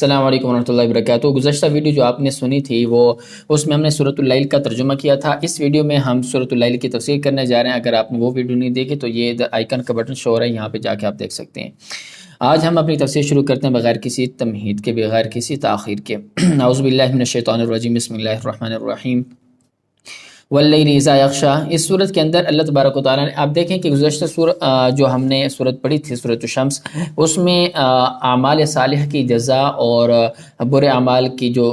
السلام علیکم ورحمۃ اللہ وبرکاتہ۔ گزشتہ ویڈیو جو آپ نے سنی تھی اس میں ہم نے سورۃ اللیل کا ترجمہ کیا تھا۔ اس ویڈیو میں ہم سورۃ اللیل کی تفسیر کرنے جا رہے ہیں۔ اگر آپ نے وہ ویڈیو نہیں دیکھی تو یہ آئیکن کا بٹن شو ہو رہا ہے، یہاں پہ جا کے آپ دیکھ سکتے ہیں۔ آج ہم اپنی تفسیر شروع کرتے ہیں بغیر کسی تمہید کے، بغیر کسی تاخیر کے۔ اعوذ باللہ من الشیطان الرجیم، بسم اللہ الرحمن الرحیم۔ واللیل اذا یغشی، اس صورت کے اندر اللہ تبارک و تعالیٰ نے، آپ دیکھیں کہ گزشتہ جو ہم نے صورت پڑھی تھی سورۃ الشمس، اس میں اعمال صالحہ کی جزا اور برے اعمال کی جو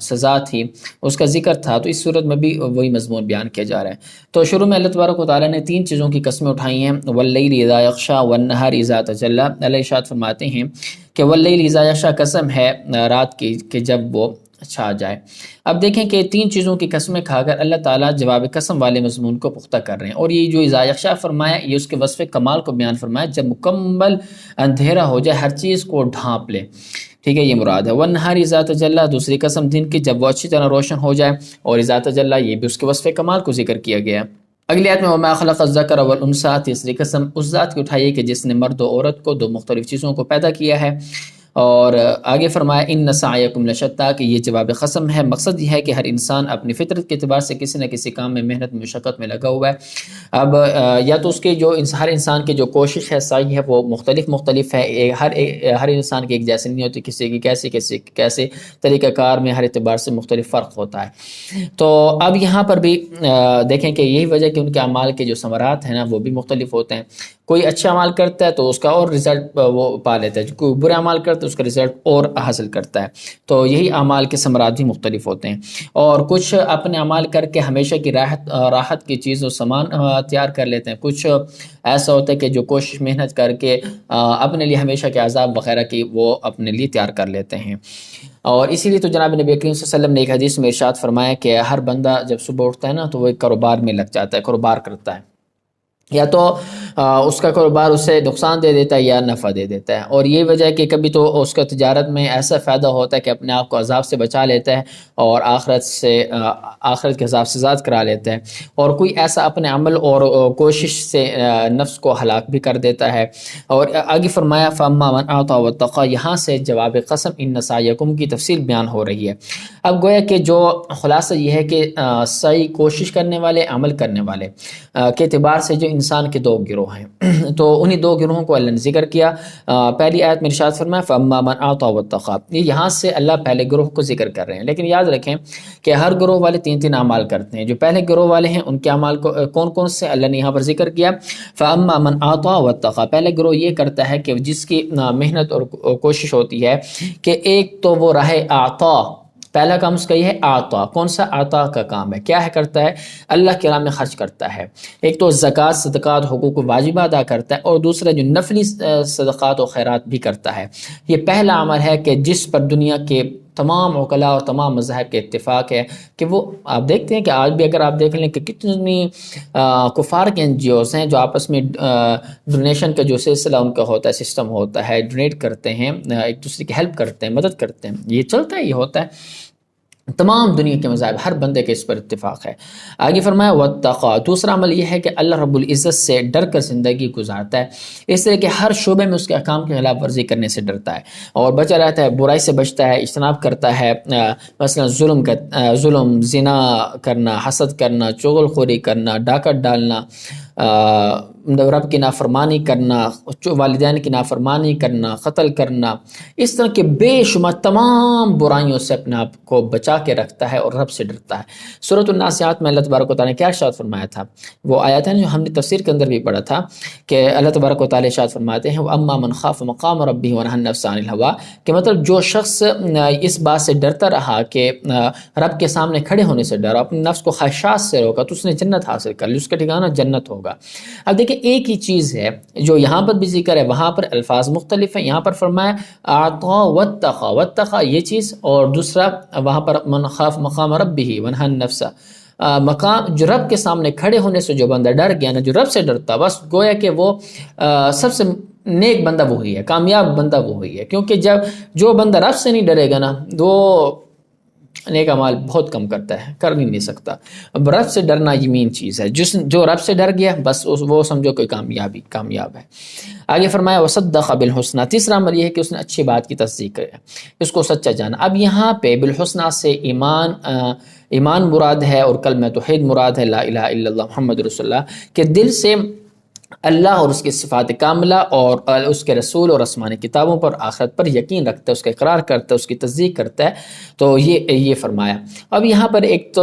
سزا تھی اس کا ذکر تھا، تو اس صورت میں بھی وہی مضمون بیان کیا جا رہا ہے۔ تو شروع میں اللہ تبارک و تعالیٰ نے تین چیزوں کی قسمیں اٹھائی ہیں، واللیل اذا یغشی والنہار اذا تجلی۔ اللہ ارشاد فرماتے ہیں کہ واللیل اذا یغشی، قسم ہے رات کی کہ جب وہ چھا جائے۔ اب دیکھیں کہ تین چیزوں کی قسمیں کھا کر اللہ تعالیٰ جواب قسم والے مضمون کو پختہ کر رہے ہیں، اور یہ جو اذا یغشی فرمایا یہ اس کے وصف کمال کو بیان فرمایا، جب مکمل اندھیرا ہو جائے، ہر چیز کو ڈھانپ لے، ٹھیک ہے، یہ مراد ہے۔ والنہار اذا تجلی، دوسری قسم دن کی جب وہ اچھی طرح روشن ہو جائے، اور اذا تجلی یہ بھی اس کے وصف کمال کو ذکر کیا گیا۔ اگلی آیت میں وما خلق الذکر والانثی، تیسری قسم اس ذات کی اٹھائی ہے کہ جس نے مرد و عورت کو دو مختلف چیزوں کو پیدا کیا ہے، اور آگے فرمایا ان سعیکم لشتی، کہ یہ جواب قسم ہے، مقصد یہ ہے کہ ہر انسان اپنی فطرت کے اعتبار سے کسی نہ کسی کام میں محنت مشقت میں لگا ہوا ہے۔ اب یا تو اس کے جو ہر انسان کی جو کوشش ہے، سعی ہے، وہ مختلف ہے، ہر انسان کی ایک جیسی نہیں ہوتی، کسی کی کیسے طریقہ کار میں ہر اعتبار سے مختلف فرق ہوتا ہے۔ تو اب یہاں پر بھی دیکھیں کہ یہی وجہ کہ ان کے اعمال کے جو ثمرات ہیں نا وہ بھی مختلف ہوتے ہیں۔ کوئی اچھا عمل کرتا ہے تو اس کا اور رزلٹ وہ پا لیتا ہے، کوئی برا عمل کرتا ہے اس کا رزلٹ اور حاصل کرتا ہے۔ تو یہی اعمال کے ثمرات بھی مختلف ہوتے ہیں، اور کچھ اپنے اعمال کر کے ہمیشہ کی راحت کی چیز و سامان تیار کر لیتے ہیں، کچھ ایسا ہوتا ہے کہ جو کوشش محنت کر کے اپنے لیے ہمیشہ کے عذاب وغیرہ کی وہ اپنے لیے تیار کر لیتے ہیں۔ اور اسی لیے تو جناب نبی کریم صلی اللہ علیہ وسلم نے ایک حدیث میں ارشاد فرمایا کہ ہر بندہ جب صبح اٹھتا ہے نا تو وہ ایک کاروبار میں لگ جاتا ہے، کاروبار کرتا ہے، یا تو اس کا کاروبار اسے نقصان دے دیتا ہے یا نفع دے دیتا ہے، اور یہ وجہ ہے کہ کبھی تو اس کا تجارت میں ایسا فائدہ ہوتا ہے کہ اپنے آپ کو عذاب سے بچا لیتا ہے اور آخرت کے عذاب سے آزاد کرا لیتا ہے، اور کوئی ایسا اپنے عمل اور کوشش سے نفس کو ہلاک بھی کر دیتا ہے۔ اور آگے فرمایا فَأَمَّا مَنْ أَعْطَىٰ وَاتَّقَىٰ، یہاں سے جواب قسم ان سعیکم کی تفصیل بیان ہو رہی ہے۔ اب گویا کہ جو خلاصہ یہ ہے کہ سعی کوشش کرنے والے، عمل کرنے والے کے اعتبار سے جو انسان کے دو گروہ ہیں، تو انہی دو گروہوں کو اللہ نے ذکر کیا۔ پہلی آیت میں ارشاد فرمایا فَأَمَّا مَنْ أَعْطَىٰ وَاتَّقَىٰ، یہاں سے اللہ پہلے گروہ کو ذکر کر رہے ہیں، لیکن یاد رکھیں کہ ہر گروہ والے تین اعمال کرتے ہیں۔ جو پہلے گروہ والے ہیں ان کے اعمال کو کون سے اللہ نے یہاں پر ذکر کیا، فَأَمَّا مَنْ أَعْطَىٰ وَاتَّقَىٰ، پہلے گروہ یہ کرتا ہے کہ جس کی محنت اور کوشش ہوتی ہے کہ ایک تو وہ راہ عطا، پہلا کام اس کا یہ ہے عطا، کون سا عطا کا کام ہے، کیا ہے کرتا ہے، اللہ کی راہ میں خرچ کرتا ہے، ایک تو زکوٰۃ صدقات حقوق واجبہ ادا کرتا ہے، اور دوسرا جو نفلی صدقات و خیرات بھی کرتا ہے۔ یہ پہلا عمل ہے کہ جس پر دنیا کے تمام عقلاء اور تمام مذاہب کے اتفاق ہے کہ وہ، آپ دیکھتے ہیں کہ آج بھی اگر آپ دیکھ لیں کہ کتنی کفار کے NGOs ہیں جو آپس میں ڈونیشن کا جو سلسلہ ان کا ہوتا ہے، سسٹم ہوتا ہے، ڈونیٹ کرتے ہیں، ایک دوسرے کی ہیلپ کرتے ہیں، مدد کرتے ہیں، یہ چلتا ہے، یہ ہوتا ہے تمام دنیا کے مذاہب، ہر بندے کے اس پر اتفاق ہے۔ آگے فرمایا واتقا، دوسرا عمل یہ ہے کہ اللہ رب العزت سے ڈر کر زندگی گزارتا ہے، اس طرح کہ ہر شعبے میں اس کے احکام کی خلاف ورزی کرنے سے ڈرتا ہے اور بچا رہتا ہے، برائی سے بچتا ہے، اجتناب کرتا ہے، مثلا ظلم، زنا کرنا، حسد کرنا، چغل خوری کرنا، ڈاکہ ڈالنا، رب کی نافرمانی کرنا، والدین کی نافرمانی کرنا، قتل کرنا، اس طرح کے بے شمار تمام برائیوں سے اپنے آپ کو بچا کے رکھتا ہے اور رب سے ڈرتا ہے۔ سورۃ النازعات میں اللہ تبارک و تعالیٰ نے کیا ارشاد فرمایا تھا، وہ آیت ہے جو ہم نے تفسیر کے اندر بھی پڑھا تھا کہ اللہ تبارک و تعالیٰ ارشاد فرماتے ہیں وَأَمَّا مَنْ خَافَ مَقَامَ رَبِّهِ وَنَهَى النَّفْسَ عَنِ الْهَوَىٰ، کہ مطلب جو شخص اس بات سے ڈرتا رہا کہ رب کے سامنے کھڑے ہونے سے ڈرا، اپنے نفس کو خواہشات سے روکا، تو اس نے جنت حاصل کر لی، اس کا ٹھکانہ جنت ہوگا۔ اب دیکھیں ایک ہی چیز ہے جو یہاں پر بھی ذکر ہے، وہاں پر الفاظ مختلف ہیں، یہاں پر فرمایا اعطا واتقا یہ چیز، اور دوسرا وہاں پر من خاف مقام ربہ ونہى النفس، مقام جو رب کے سامنے کھڑے ہونے سے جو بندہ ڈر گیا نا، جو رب سے ڈرتا، بس گویا کہ وہ سب سے نیک بندہ وہی ہے، کامیاب بندہ وہی ہے، کیونکہ جو بندہ رب سے نہیں ڈرے گا نا، وہ نیک اعمال بہت کم کرتا ہے، کر نہیں سکتا۔ اب رب سے ڈرنا یہ مین چیز ہے، جو رب سے ڈر گیا بس وہ سمجھو کہ کامیاب ہے۔ آگے فرمایا وصدق بالحسنى، تیسرا عمل یہ ہے کہ اس نے اچھی بات کی تصدیق کرے، اس کو سچا جانا۔ اب یہاں پہ بالحسنى سے ایمان مراد ہے اور کلمہ توحید مراد ہے، لا الہ الا اللہ محمد رسول اللہ، کہ دل سے اللہ اور اس کی صفات کاملہ اور اس کے رسول اور آسمانی کتابوں پر آخرت پر یقین رکھتا ہے، اس کا اقرار کرتا ہے، اس کی تصدیق کرتا ہے، تو یہ فرمایا۔ اب یہاں پر ایک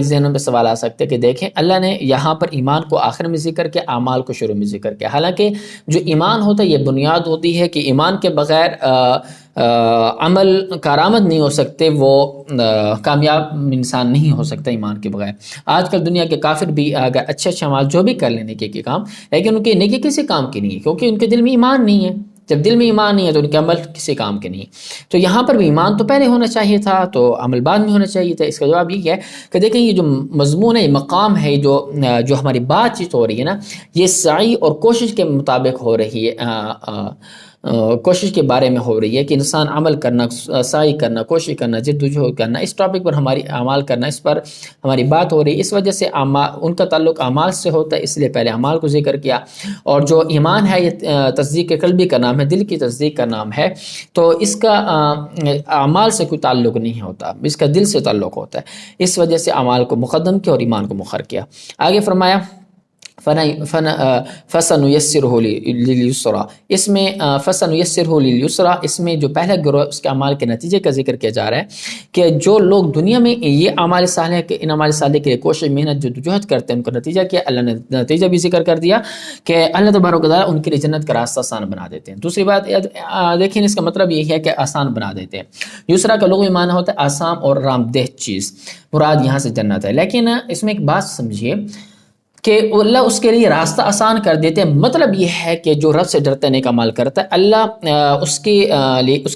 ذہنوں میں سوال آ سکتے کہ دیکھیں اللہ نے یہاں پر ایمان کو آخر میں ذکر کیا، اعمال کو شروع میں ذکر کیا، حالانکہ جو ایمان ہوتا ہے یہ بنیاد ہوتی ہے کہ ایمان کے بغیر عمل کارآمد نہیں ہو سکتے، وہ کامیاب انسان نہیں ہو سکتا ایمان کے بغیر۔ آج کل دنیا کے کافر بھی اگر اچھے اعمال جو بھی کر لیں نیکی کے کام، لیکن ان کی نیکی کسی کام کی نہیں ہے، کیونکہ ان کے دل میں ایمان نہیں ہے۔ جب دل میں ایمان نہیں ہے تو ان کے عمل کسی کام کے نہیں ہے۔ تو یہاں پر بھی ایمان تو پہلے ہونا چاہیے تھا، تو عمل بعد میں ہونا چاہیے تھا۔ اس کا جواب یہ ہے کہ دیکھیں یہ جو مضمون ہے، یہ مقام ہے، جو ہماری بات چیت ہو رہی ہے نا، یہ سعی اور کوشش کے مطابق ہو رہی ہے، کوشش کے بارے میں ہو رہی ہے کہ انسان عمل کرنا، سعی کرنا، کوشش کرنا، جدوجہد کرنا، اس ٹاپک پر ہماری اعمال کرنا، اس پر ہماری بات ہو رہی ہے۔ اس وجہ سے ان کا تعلق اعمال سے ہوتا ہے، اس لیے پہلے اعمال کو ذکر کیا۔ اور جو ایمان ہے یہ تصدیق قلبی کا نام ہے، دل کی تصدیق کا نام ہے، تو اس کا اعمال سے کوئی تعلق نہیں ہوتا، اس کا دل سے تعلق ہوتا ہے، اس وجہ سے اعمال کو مقدم کیا اور ایمان کو مؤخر کیا۔ آگے فرمایا فَسَنُيَسِّرُهُ لِلْيُسْرَى، اس میں فَسَنُيَسِّرُهُ لِلْيُسْرَى، اس میں جو پہلا گروہ اس کے اعمال کے نتیجے کا ذکر کیا جا رہا ہے کہ جو لوگ دنیا میں یہ اعمال صالح کے ان اعمال صالح کے لیے کوشش محنت جدوجہد کرتے ہیں، ان کا نتیجہ کیا، اللہ نے نتیجہ بھی ذکر کر دیا کہ اللہ تبارک و تعالیٰ ان کے لیے جنت کا راستہ آسان بنا دیتے ہیں۔ دوسری بات دیکھیں، اس کا مطلب یہ ہے کہ آسان بنا دیتے ہیں۔ یسرا کا لغوی معنی ہوتا ہے آسان اور آرام دہ چیز، مراد یہاں سے جنت ہے۔ لیکن اس میں ایک بات سمجھیے کہ اللہ اس کے لیے راستہ آسان کر دیتے ہیں، مطلب یہ ہے کہ جو رب سے ڈرتا ہے، نیک عمل کرتا ہے، اللہ اس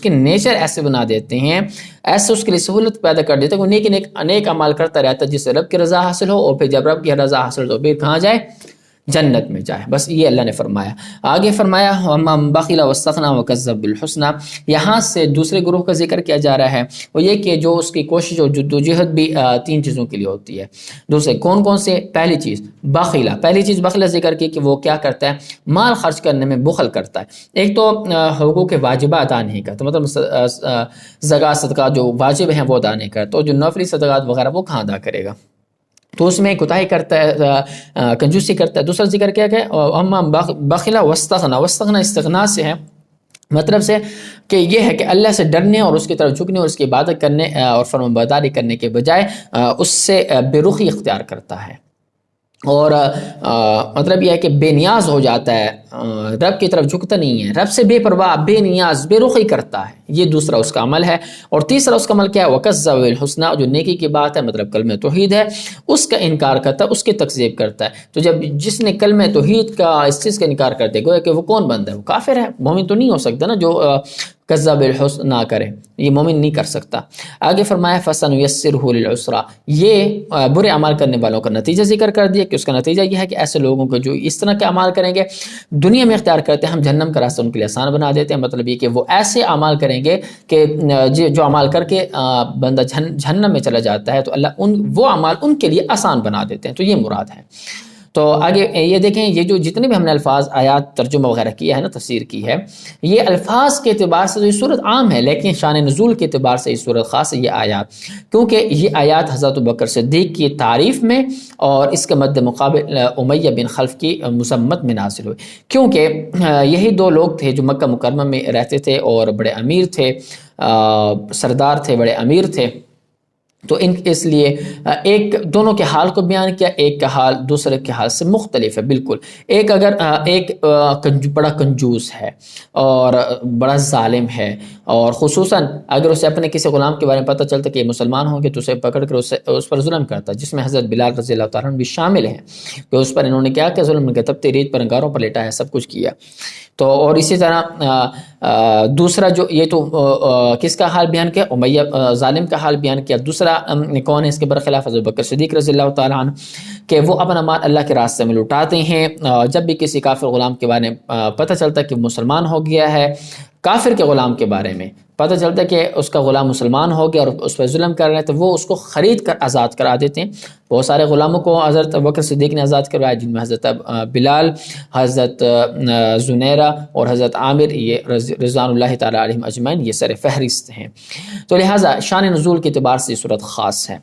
کے نیچر ایسے بنا دیتے ہیں، ایسے اس کے لیے سہولت پیدا کر دیتے ہیں کہ نیک عمل کرتا رہتا ہے جس سے رب کی رضا حاصل ہو، اور پھر جب رب کی رضا حاصل ہو تو پھر کہاں جائے، جنت میں جائے۔ بس یہ اللہ نے فرمایا۔ آگے فرمایا وَمَن بَخِلَ وَاسْتَغْنَىٰ وَكَذَّبَ بِالْحُسْنَىٰ، یہاں سے دوسرے گروہ کا ذکر کیا جا رہا ہے، وہ یہ کہ جو اس کی کوشش اور جدوجہد بھی تین چیزوں کے لیے ہوتی ہے۔ دوسرے کون سے؟ پہلی چیز بخیلہ ذکر کی کہ وہ کیا کرتا ہے، مال خرچ کرنے میں بخل کرتا ہے۔ ایک تو حقوق واجبہ ادا نہیں کرتا، مطلب زکوٰۃ صدقات جو واجب ہیں وہ ادا نہیں کرتا، تو جو نفلی صدقات وغیرہ وہ کہاں ادا کرے گا، تو اس میں کوتاہی کرتا ہے، کنجوسی کرتا ہے۔ دوسرا ذکر کیا کہ اما بخلا واستغنا استغنا سے ہے، مطلب سے کہ یہ ہے کہ اللہ سے ڈرنے اور اس کی طرف جھکنے اور اس کی عبادت کرنے اور فرمانبرداری کرنے کے بجائے اس سے بے رخی اختیار کرتا ہے، اور مطلب یہ ہے کہ بے نیاز ہو جاتا ہے، رب کی طرف جھکتا نہیں ہے، رب سے بے پرواہ، بے نیاز، بے رخی کرتا ہے۔ یہ دوسرا اس کا عمل ہے۔ اور تیسرا اس کا عمل کیا ہے، وَكَذَّبَ بِالْحُسْنَىٰ، جو نیکی کی بات ہے، مطلب کلمہ توحید ہے، اس کا انکار کرتا ہے، اس کی تکذیب کرتا ہے۔ تو جب جس نے کلمہ توحید کا اس چیز کا انکار کرتے گویا کہ وہ کون بندہ ہے، وہ کافر ہے، مومن تو نہیں ہو سکتا نا، جو کذب بالحسن نہ کرے، یہ مومن نہیں کر سکتا۔ آگے فرمایا فَسَنُيَسِّرُهُ لِلْعُسْرَىٰ، یہ برے اعمال کرنے والوں کا نتیجہ ذکر کر دیا کہ اس کا نتیجہ یہ ہے کہ ایسے لوگوں کو جو اس طرح کے اعمال کریں گے، دنیا میں اختیار کرتے ہیں ہم جہنم کا راستہ ان کے لیے آسان بنا دیتے ہیں۔ مطلب یہ کہ وہ ایسے اعمال کریں گے کہ جو اعمال کر کے بندہ جہنم میں چلا جاتا ہے، تو اللہ وہ اعمال ان کے لیے آسان بنا دیتے ہیں، تو یہ مراد ہے۔ تو آگے یہ دیکھیں، یہ جو جتنے بھی ہم نے الفاظ آیات ترجمہ وغیرہ کیا ہے نا، تفسیر کی ہے، یہ الفاظ کے اعتبار سے تو یہ صورت عام ہے، لیکن شان نزول کے اعتبار سے یہ صورت خاص ہے، یہ آیات، کیونکہ یہ آیات حضرت ابوبکر صدیق کی تعریف میں اور اس کے مد مقابل امیہ بن خلف کی مذمت میں نازل ہوئی، کیونکہ یہی دو لوگ تھے جو مکہ مکرمہ میں رہتے تھے اور بڑے امیر تھے، سردار تھے، بڑے امیر تھے، تو اس لیے ایک دونوں کے حال کو بیان کیا، ایک کا حال دوسرے کے حال سے مختلف ہے بالکل۔ ایک بڑا کنجوس ہے اور بڑا ظالم ہے، اور خصوصاً اگر اسے اپنے کسی غلام کے بارے میں پتہ چلتا کہ یہ مسلمان ہوں گے تو اسے پکڑ کر اس پر ظلم کرتا، جس میں حضرت بلال رضی اللہ تعالیٰ عنہ بھی شامل ہیں کہ اس پر انہوں نے کیا کہ ظلم کیا، تب ریت پر انگاروں پر لیٹا ہے، سب کچھ کیا۔ تو اور اسی طرح دوسرا جو یہ تو کس کا حال بیان کیا، امیہ ظالم کا حال بیان کیا۔ دوسرا کون ہے اس کے برخلاف، حضرت بکر صدیق رضی اللہ تعالیٰ عنہ، کہ وہ اپنا مال اللہ کے راستے میں لٹاتے ہیں۔ جب بھی کسی کافر غلام کے بارے میں پتہ چلتا ہے کہ مسلمان ہو گیا ہے کافر کے غلام کے بارے میں پتہ چلتا ہے کہ اس کا غلام مسلمان ہو گیا اور اس پر ظلم کر رہے ہیں تو وہ اس کو خرید کر آزاد کرا دیتے ہیں۔ بہت سارے غلاموں کو حضرت ابوبکر صدیق نے آزاد کروایا، جن میں حضرت بلال، حضرت زنیرہ اور حضرت عامر، یہ رضوان اللہ تعالیٰ علیہم اجمعین یہ سر فہرست ہیں۔ تو لہٰذا شان نزول کے اعتبار سے یہ صورت خاص ہے۔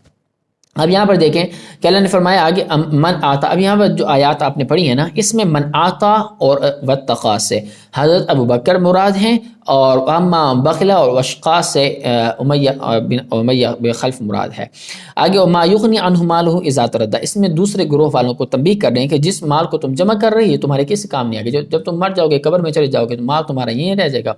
اب یہاں پر دیکھیں کہ اللہ نے فرمایا آگے من آتا، اب یہاں پر جو آیات آپ نے پڑھی ہیں نا، اس میں من آتا اور واتقا سے حضرت ابوبکر مراد ہیں، اور اما بخلا اور وشقا سے امیہ بن خلف مراد ہے۔ آگے وما یغنی عنہ مالہ اذا تردى، اس میں دوسرے گروہ والوں کو تنبیہ کر رہے ہیں کہ جس مال کو تم جمع کر رہی ہے تمہارے کسی کام نہیں آئے گا۔ جب تم مر جاؤ گے، قبر میں چلے جاؤ گے، تو مال تمہارا یہیں رہ جائے گا،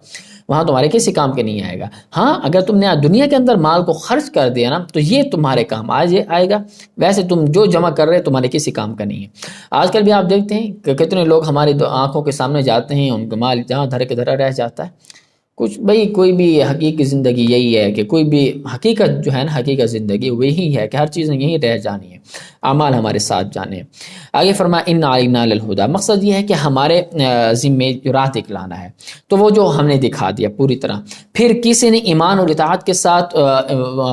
وہاں تمہارے کسی کام کے نہیں آئے گا۔ ہاں اگر تم نے دنیا کے اندر مال کو خرچ کر دیا نا تو یہ تمہارے کام آئے گا، ویسے تم جو جمع کر رہے تمہارے کسی کام کا نہیں ہے۔ آج کل بھی آپ دیکھتے ہیں کہ کتنے لوگ ہماری آنکھوں کے سامنے جاتے ہیں، ان کا مال جہاں دھرے کے دھرا رہ جاتا ہے۔ کچھ بھائی کوئی بھی حقیقی زندگی یہی ہے کہ کوئی بھی حقیقت جو ہے نا، حقیقت زندگی وہی ہے کہ ہر چیز یہیں رہ جانی ہے، اعمال ہمارے ساتھ جانے ہیں۔ آگے فرمایا ان علینا للہدیٰ، مقصد یہ ہے کہ ہمارے ذمے جو راہ دکھلانا ہے تو وہ جو ہم نے دکھا دیا پوری طرح۔ پھر کسی نے ایمان اور اطاعت کے ساتھ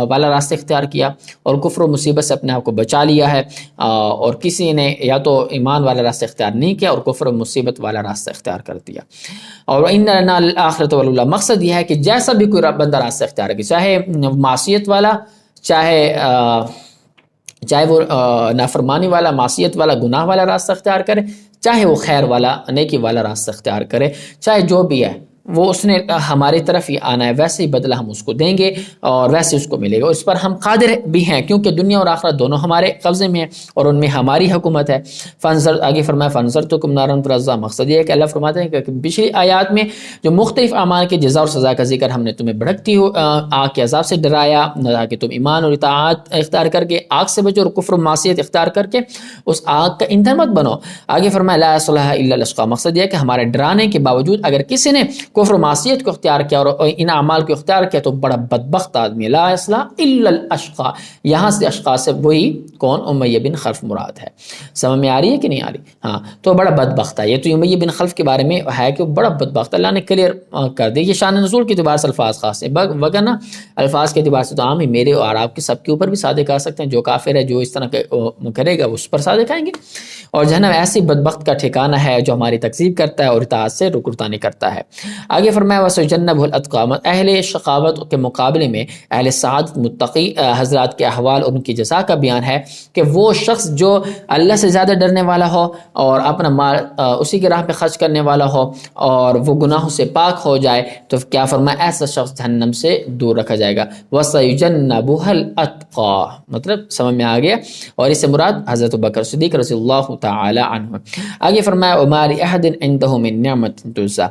والا راستہ اختیار کیا اور کفر و مصیبت سے اپنے آپ کو بچا لیا ہے، اور کسی نے یا تو ایمان والا راستہ اختیار نہیں کیا اور کفر و مصیبت والا راستہ اختیار کر دیا۔ اور ان لنا الآخرۃ والأولیٰ، مقصد یہ ہے کہ جیسا بھی کوئی بندہ راستہ اختیار کرے، چاہے معصیت والا، چاہے وہ نافرمانی والا، معصیت والا، گناہ والا راستہ اختیار کرے، چاہے وہ خیر والا، نیکی والا راستہ اختیار کرے، چاہے جو بھی ہے وہ اس نے ہماری طرف ہی آنا ہے، ویسے ہی بدلہ ہم اس کو دیں گے اور ویسے اس کو ملے گا۔ اس پر ہم قادر بھی ہیں کیونکہ دنیا اور آخرت دونوں ہمارے قبضے میں ہیں اور ان میں ہماری حکومت ہے۔ آگے فرمایا فَانْظَرْتُكُمْ نَارًا تَلَظَّىٰ، مقصد یہ ہے کہ اللہ فرماتے ہیں کہ پچھلی آیات میں جو مختلف اعمال کے جزا اور سزا کا ذکر ہم نے تمہیں بھڑکتی آگ کے عذاب سے ڈرایا تاکہ تم ایمان اور اطاعت اختیار کر کے آگ سے بچو اور کفر و معصیت اختیار کر کے اس آگ کا ایندھن مت بنو۔ آگے فرمایا لا يصلها الا الاشقى، مقصد یہ ہے کہ ہمارے ڈرانے کے باوجود اگر کسی نے کفر و معصیت کو اختیار کیا اور ان اعمال کو اختیار کیا تو بڑا بدبخت آدمی، لا يصلح الا الاشقى، یہاں سے اشقا سے وہی کون؟ امیہ بن خلف مراد ہے۔ سمجھ میں آ رہی ہے کہ نہیں آ رہی؟ ہاں تو بڑا بدبخت ہے یہ تو امیہ بن خلف کے بارے میں ہے کہ وہ بڑا بدبخت، اللہ نے کلیئر کر دی۔ یہ شان نزول کے اعتبار سے الفاظ خاص ہیں، وگرنہ الفاظ کے اعتبار سے تو عام ہی میرے اور آپ کے سب کے اوپر بھی صادق آ سکتے ہیں۔ جو کافر ہے جو اس طرح کرے گا اس پر صادق آئیں گے، اور جہنم ایسی بدبخت کا ٹھکانہ ہے جو ہماری تکذیب کرتا ہے اور اطاعت سے رکرتانی کرتا ہے۔ آگے فرمایا وَسَيُجَنَّبُهُ الْأَتْقَى، اہل شقاوت کے مقابلے میں اہل سعادت متقی حضرات کے احوال اور ان کی جزا کا بیان ہے کہ وہ شخص جو اللہ سے زیادہ ڈرنے والا ہو اور اپنا مال اسی کے راہ پہ خرچ کرنے والا ہو اور وہ گناہوں سے پاک ہو جائے تو کیا فرمایا ایسا شخص جہنم سے دور رکھا جائے گا۔ وَسَيُجَنَّبُهُ الْأَتْقَى، مطلب سمجھ میں آ گیا، اور اس سے مراد حضرت بکر صدیق رضی اللہ تعالی عنہ۔ آگے فرمایا وَمَا لِأَحَدٍ عِندَهُ مِن نِعْمَةٍ تُجْزَىٰ،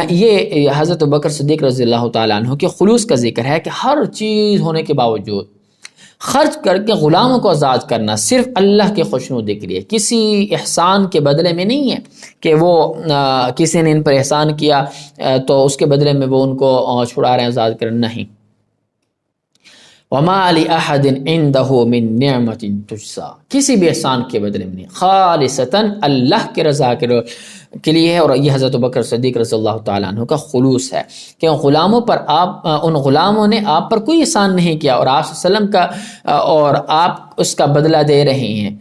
یہ حضرت بکر صدیق رضی اللہ تعالی عنہ کے خلوص کا ذکر ہے کہ ہر چیز ہونے کے باوجود خرچ کر کے غلاموں کو آزاد کرنا صرف اللہ کے خوشنودی کے لیے، کسی احسان کے بدلے میں نہیں ہے کہ وہ کسی نے ان پر احسان کیا تو اس کے بدلے میں وہ ان کو چھڑا رہے ہیں، آزاد کرنا نہیں۔ وَمَا لِأَحَدٍ عِندَهُ مِن نِعْمَةٍ تُجْزَىٰ، کسی بھی احسان کے بدلے میں نہیں، خالصتاً اللہ کے رضا کے لیے ہے۔ اور یہ حضرت بکر صدیق رضی اللہ تعالیٰ عنہ کا خلوص ہے کہ غلاموں پر ان غلاموں نے آپ پر کوئی احسان نہیں کیا اور آپ صلی اللہ علیہ وسلم کا اور آپ اس کا بدلہ دے رہے ہیں،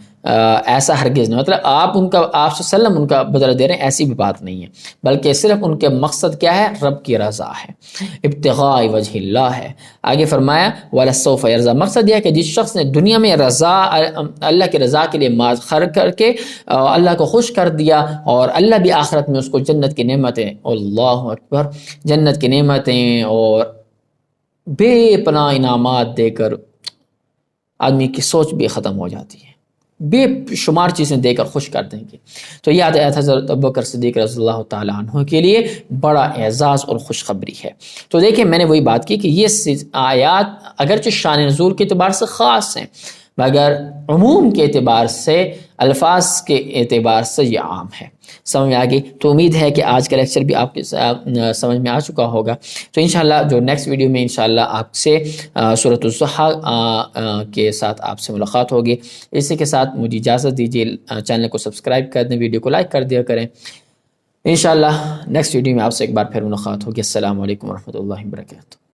ایسا ہرگز نہیں، مطلب آپ صلی اللہ علیہ وسلم ان کا بدلہ دے رہے ہیں، ایسی بھی بات نہیں ہے، بلکہ صرف ان کے مقصد کیا ہے؟ رب کی رضا ہے، ابتغاء وجہ اللہ ہے۔ آگے فرمایا وَلَسَوْفَ يَرْضَىٰ، مقصد یہ ہے کہ جس شخص نے دنیا میں رضا اللہ کی رضا کے لیے مال خرچ کر کے اللہ کو خوش کر دیا اور اللہ بھی آخرت میں اس کو جنت کی نعمتیں، اللہ اکبر، جنت کی نعمتیں اور بے پناہ انعامات دے کر آدمی کی سوچ بھی ختم ہو جاتی ہے، بے شمار چیزیں دے کر خوش کر دیں گے، تو یہ آیت حضرت ابوبکر صدیق رضی اللہ تعالیٰ عنہ کے لیے بڑا اعزاز اور خوشخبری ہے۔ تو دیکھیں میں نے وہی بات کی کہ یہ آیات اگرچہ شان نزول کے اعتبار سے خاص ہیں مگر عموم کے اعتبار سے، الفاظ کے اعتبار سے یہ عام ہے۔ سمجھ میں آ گئی؟ تو امید ہے کہ آج کا لیکچر بھی آپ کے سمجھ میں آ چکا ہوگا۔ تو انشاءاللہ جو نیکسٹ ویڈیو میں انشاءاللہ آپ سے سورۃ الضحیٰ کے ساتھ آپ سے ملاقات ہوگی۔ اسی کے ساتھ مجھے اجازت دیجیے، چینل کو سبسکرائب کر دیں، ویڈیو کو لائک کر دیا کریں۔ انشاءاللہ نیکسٹ ویڈیو میں آپ سے ایک بار پھر ملاقات ہوگی۔ السلام علیکم ورحمۃ اللہ وبرکاتہ۔